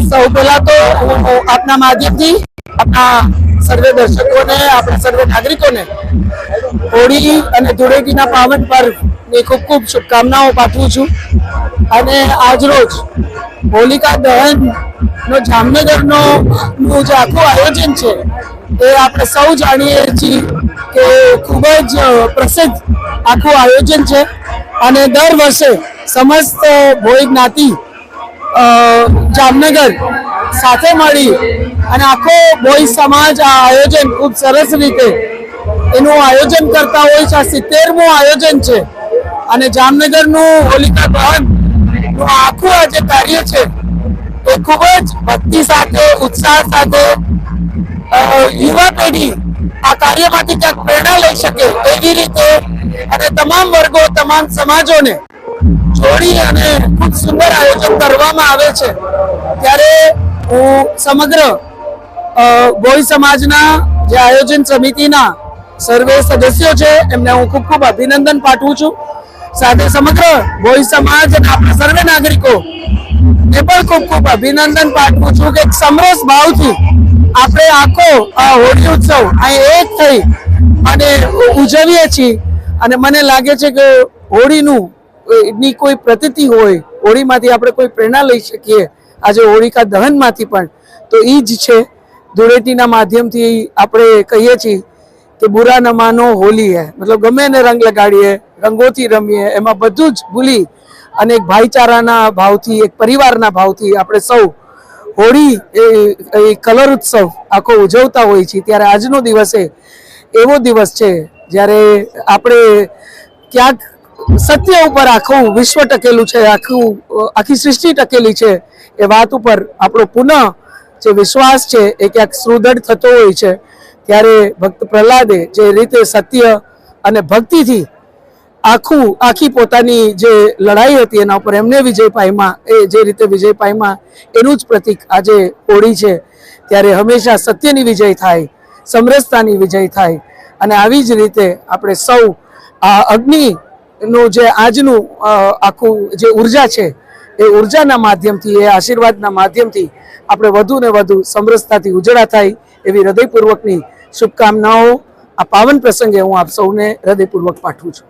સૌ પહેલા તો આપના માધ્યમથી આપણા સર્વે દર્શકોને, આપણા સર્વે નાગરિકોને હોળી અને ધૂળેટીના પાવન પર્વની ખૂબ ખૂબ શુભકામનાઓ પાઠવું છું। અને આજરોજ હોલિકા દહનનો જામનગરનો જે આખું આયોજન છે એ આપણે સૌ જાણીએ છીએ કે ખૂબ જ પ્રસિદ્ધ આખું આયોજન છે। અને દર વર્ષે સમસ્ત ભોઈ જ્ઞાતિ જામનગર સાથે મળી અને આખો ભોઈ સમાજ આ આયોજન ખૂબ સરસ રીતે એનું આયોજન કરતા હોય છે। આ 70મું આયોજન છે અને જામનગરનું હોલિકા દહનનું આખું આ જે કાર્ય છે એ ખૂબ જ ભક્તિ સાથે, ઉત્સાહ સાથે યુવા પેઢી આ કાર્યમાંથી ક્યાંક પ્રેરણા લઈ શકે એવી રીતે અને તમામ વર્ગો, તમામ સમાજોને જોડી અને ખૂબ સુંદર આયોજન કરવામાં આવે છે। ત્યારે હું સમગ્ર ભોઈ સમાજના જે આયોજન સમિતિના સર્વે સદસ્યો છે એમને હું ખૂબ ખૂબ અભિનંદન પાઠવું છું। સાથે સમગ્ર ભોઈ સમાજ અને આપણા સર્વે નાગરિકો એ પણ ખૂબ ખૂબ અભિનંદન પાઠવું છું કે સમરસ ભાવથી આપણે આખો આ હોળી ઉત્સવ અહીં એક થઈ અને ઉજવીએ છીએ। અને મને લાગે છે કે હોળીનું ની કોઈ પ્રતીતિ હોય, હોળીમાંથી આપણે કોઈ પ્રેરણા લઈ શકીએ આજે હોળિકા દહનમાંથી પણ, તો એ જ છે। ધૂળેટીના માધ્યમથી આપણે કહીએ છીએ કે બુરા ન માનો હોલી હે, મતલબ ગમે એને રંગ લગાડીએ, રંગોથી રમીએ, એમાં બધું જ ભૂલી અને એક ભાઈચારાના ભાવથી, એક પરિવારના ભાવથી આપણે સૌ હોળી એ કલર ઉત્સવ આખો ઉજવતા હોય છે। ત્યારે આજનો દિવસ એવો દિવસ છે જ્યારે આપણે ક્યાંક સત્ય ઉપર આખું વિશ્વ ટકેલું છે, આખી સૃષ્ટિ ટકેલી છે એ વાત ઉપર આપણો પુનઃ જે વિશ્વાસ છે એ ક્યાંક સુદૃઢ થતો હોય છે। ત્યારે ભક્ત પ્રહલાદે જે રીતે સત્ય અને ભક્તિથી આખી પોતાની જે લડાઈ હતી એના ઉપર એમને વિજય પામ્યા, એ જે રીતે વિજય પામ્યા એનું જ પ્રતીક આજે હોળી છે। ત્યારે હંમેશા સત્યની વિજય થાય, સમરસતાની વિજય થાય અને આવી જ રીતે આપણે સૌ આ અગ્નિનું જે આજનું આખું જે ઉર્જા છે એ ઉર્જાના માધ્યમથી, એ આશીર્વાદના માધ્યમથી આપણે વધુ ને વધુ સમરસતાથી ઉજળા થાય એવી હૃદયપૂર્વકની શુભકામનાઓ આ પાવન પ્રસંગે હું આપ સૌને હૃદયપૂર્વક પાઠવું છું।